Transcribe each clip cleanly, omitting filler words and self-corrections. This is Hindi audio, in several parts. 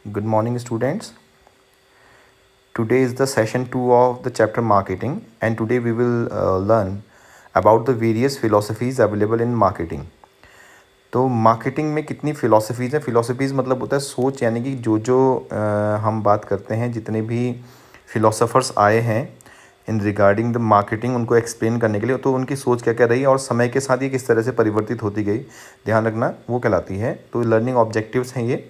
Good morning, students. Today is the session 2 of the chapter marketing, and today we will learn about the various philosophies available in marketing. तो मार्केटिंग में कितनी फ़िलॉसफीज़ हैं। फ़िलॉसफीज़ मतलब होता है सोच, यानी कि जो हम बात करते हैं, जितने भी फ़िलोसोफर्स आए हैं इन रिगार्डिंग द मार्केटिंग, उनको एक्सप्लेन करने के लिए, तो उनकी सोच क्या क्या रही और समय के साथ ये किस तरह से परिवर्तित होती गई, ध्यान रखना, वो कहलाती है। तो लर्निंग ऑब्जेक्टिव्स हैं ये।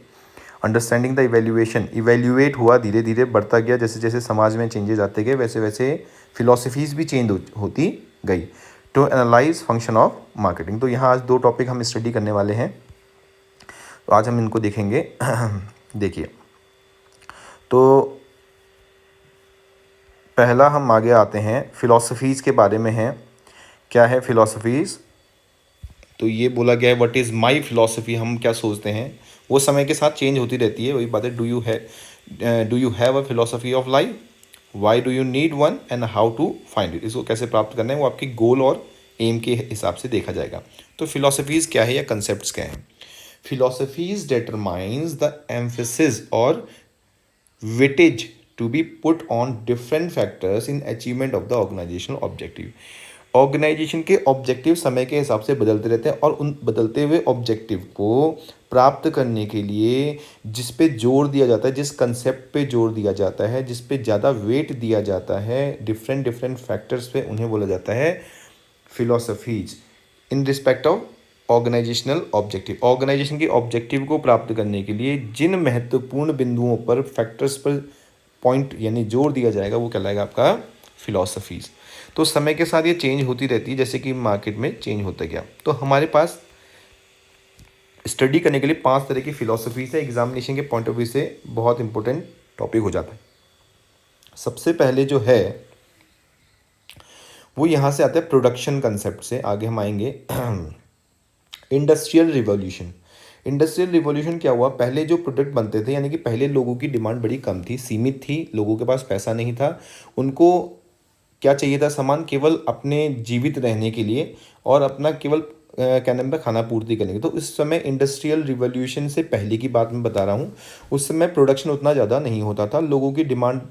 अंडरस्टैंडिंग द इवेल्यूएशन, इवेल्यूएट हुआ, धीरे धीरे बढ़ता गया, जैसे जैसे समाज में चेंजेस आते गए वैसे वैसे फिलोसफीज़ भी चेंज होती गई। To analyze function of marketing, तो यहाँ आज दो टॉपिक हम स्टडी करने वाले हैं, तो आज हम इनको देखेंगे। देखिए, तो पहला हम आगे आते हैं, फ़िलॉसफीज़ के बारे में है। क्या है फ़िलॉसफीज़? तो ये बोला गया है व्हाट इज़ माय फिलॉसफी, हम क्या सोचते हैं, वो समय के साथ चेंज होती रहती है। वही बात है, do you have a philosophy of life, why do you need one and how to find it. इसको कैसे प्राप्त करना है वो आपकी गोल और एम के हिसाब से देखा जाएगा। तो फिलॉसफीज़ क्या है या कंसेप्ट क्या है? फिलॉसफीज डिटरमाइंस द एम्फेसिस और weightage to be put on different factors in achievement of the organizational objective। Organization के ऑब्जेक्टिव समय के हिसाब से बदलते रहते हैं, और उन बदलते हुए ऑब्जेक्टिव को प्राप्त करने के लिए जिस पे जोर दिया जाता है, जिस कंसेप्ट पे जोर दिया जाता है, जिस पे ज़्यादा वेट दिया जाता है, डिफरेंट डिफरेंट फैक्टर्स पे, उन्हें बोला जाता है philosophies in respect of organizational objective. Organization के ऑब्जेक्टिव को प्राप्त करने के लिए जिन महत्वपूर्ण बिंदुओं पर, फैक्टर्स पर पॉइंट यानी जोर दिया जाएगा, वो कहलाएगा आपका फिलॉसफीज़। तो समय के साथ ये चेंज होती रहती है, जैसे कि मार्केट में चेंज होता गया। तो हमारे पास स्टडी करने के लिए 5 तरह की फिलॉसफीज़ है। एग्जामिनेशन के पॉइंट ऑफ व्यू से बहुत इंपॉर्टेंट टॉपिक हो जाता है। सबसे पहले जो है वो यहाँ से आता है प्रोडक्शन कंसेप्ट से, आगे हम आएंगे। Industrial revolution. इंडस्ट्रियल रिवॉल्यूशन क्या हुआ? पहले जो प्रोडक्ट बनते थे, यानी कि पहले लोगों की डिमांड बड़ी कम थी, सीमित थी, लोगों के पास पैसा नहीं था, उनको क्या चाहिए था? सामान केवल अपने जीवित रहने के लिए और अपना केवल क्या नाम है, खाना पूर्ति करने के। तो इस समय इंडस्ट्रियल रिवॉल्यूशन से पहले की बात मैं बता रहा हूँ, उस समय प्रोडक्शन उतना ज़्यादा नहीं होता था, लोगों की डिमांड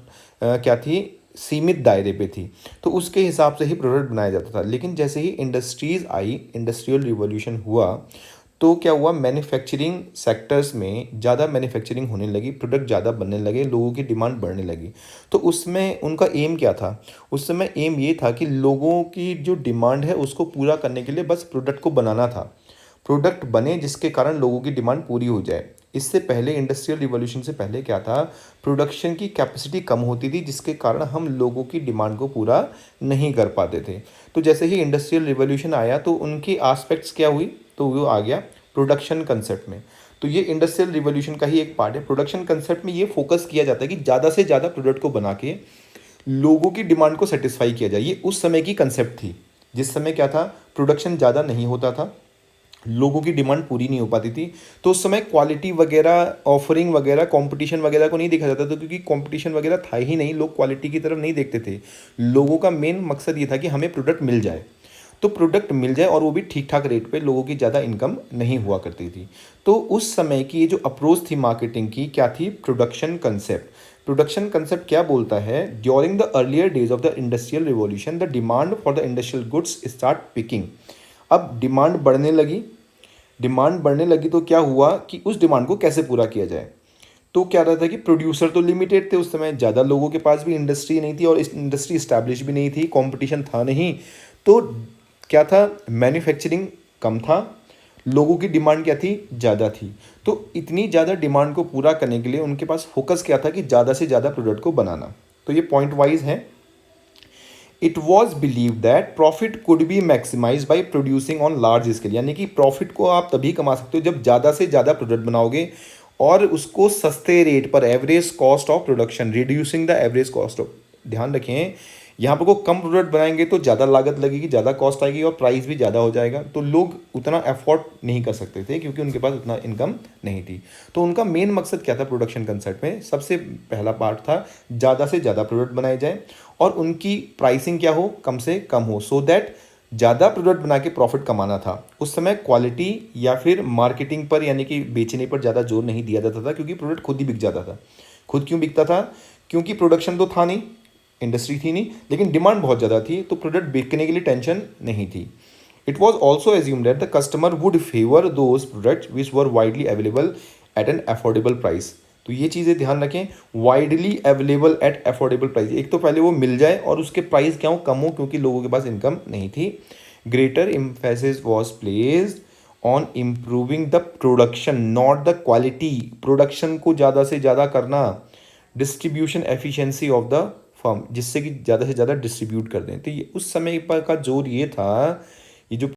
क्या थी? सीमित दायरे पे थी, तो उसके हिसाब से ही प्रोडक्ट बनाया जाता था। लेकिन जैसे ही इंडस्ट्रीज़ आई, इंडस्ट्रियल रिवॉल्यूशन हुआ, तो क्या हुआ? मैन्युफैक्चरिंग सेक्टर्स में ज़्यादा मैन्युफैक्चरिंग होने लगी, प्रोडक्ट ज़्यादा बनने लगे, लोगों की डिमांड बढ़ने लगी। तो उसमें उनका एम क्या था? उस समय एम ये था कि लोगों की जो डिमांड है उसको पूरा करने के लिए बस प्रोडक्ट को बनाना था, प्रोडक्ट बने जिसके कारण लोगों की डिमांड पूरी हो जाए। इससे पहले, इंडस्ट्रियल रिवॉल्यूशन से पहले क्या था? प्रोडक्शन की कैपेसिटी कम होती थी, जिसके कारण हम लोगों की डिमांड को पूरा नहीं कर पाते थे। तो जैसे ही इंडस्ट्रियल रिवॉल्यूशन आया, तो उनकी आस्पेक्ट्स क्या हुई? तो वो आ गया प्रोडक्शन कंसेप्ट में। तो ये इंडस्ट्रियल रिवॉल्यूशन का ही एक पार्ट है। प्रोडक्शन कंसेप्ट में ये फोकस किया जाता है कि ज़्यादा से ज़्यादा प्रोडक्ट को बना के लोगों की डिमांड को सेटिस्फाई किया जाए। ये उस समय की कंसेप्ट थी, जिस समय क्या था? प्रोडक्शन ज़्यादा नहीं होता था, लोगों की डिमांड पूरी नहीं हो पाती थी। तो उस समय क्वालिटी वगैरह, ऑफरिंग वगैरह, कंपटीशन वगैरह को नहीं देखा जाता था, क्योंकि कंपटीशन वगैरह था ही नहीं, लोग क्वालिटी की तरफ नहीं देखते थे। लोगों का मेन मकसद ये था कि हमें प्रोडक्ट मिल जाए, तो प्रोडक्ट मिल जाए, और वो भी ठीक ठाक रेट पे, लोगों की ज़्यादा इनकम नहीं हुआ करती थी। तो उस समय की ये जो अप्रोच थी मार्केटिंग की, क्या थी? Production concept. प्रोडक्शन कंसेप्ट क्या बोलता है? During the earlier days of the industrial revolution the demand for the industrial goods start picking. अब डिमांड बढ़ने लगी, डिमांड बढ़ने लगी तो क्या हुआ कि उस डिमांड को कैसे पूरा किया जाए? तो क्या रहता है कि प्रोड्यूसर तो लिमिटेड थे उस समय, ज़्यादा लोगों के पास भी इंडस्ट्री नहीं थी, और इस इंडस्ट्री इस्टेब्लिश भी नहीं थी, कंपटीशन था नहीं। तो क्या था? मैन्युफैक्चरिंग कम था, लोगों की डिमांड क्या थी? ज़्यादा थी। तो इतनी ज़्यादा डिमांड को पूरा करने के लिए उनके पास फोकस क्या था? कि ज़्यादा से ज़्यादा प्रोडक्ट को बनाना। तो ये पॉइंट वाइज है। It was believe that profit could be maximize by producing on large scale, यानी कि प्रॉफिट को आप तभी कमा सकते हो जब ज़्यादा से ज़्यादा प्रोडक्ट बनाओगे, और उसको सस्ते रेट पर, average cost of production, reducing the average cost of. ध्यान रखें, यहाँ पर को कम प्रोडक्ट बनाएंगे तो ज़्यादा लागत लगेगी, ज़्यादा कॉस्ट आएगी, और प्राइस भी ज़्यादा हो जाएगा, तो लोग उतना अफोर्ड नहीं कर सकते थे, क्योंकि उनके पास उतना इनकम नहीं थी। तो उनका मेन मकसद क्या था? प्रोडक्शन कंसेप्ट में सबसे पहला पार्ट था ज़्यादा से ज़्यादा प्रोडक्ट बनाए जाए, और उनकी प्राइसिंग क्या हो? कम से कम हो, सो दैट ज़्यादा प्रोडक्ट बना के प्रॉफिट कमाना था। उस समय क्वालिटी या फिर मार्केटिंग पर यानी कि बेचने पर ज़्यादा जोर नहीं दिया जाता था, क्योंकि प्रोडक्ट खुद ही बिक जाता था। खुद क्यों बिकता था? क्योंकि प्रोडक्शन तो था नहीं, इंडस्ट्री थी नहीं, लेकिन डिमांड बहुत ज़्यादा थी, तो प्रोडक्ट बिकने के लिए टेंशन नहीं थी। It was also assumed that the customer would favour those products which were widely available at an affordable price. तो ये चीज़ें ध्यान रखें, widely available at affordable price. एक तो पहले वो मिल जाए और उसके प्राइस क्या हो, कम हो, क्योंकि लोगों के पास इनकम नहीं थी। Greater emphasis was placed on improving the production not the quality. Production को ज़्यादा से ज़्यादा करना, distribution efficiency of the firm, जिससे कि ज़्यादा से ज़्यादा डिस्ट्रीब्यूट कर दें। तो ये उस समय पर का जोर ये था, ये जो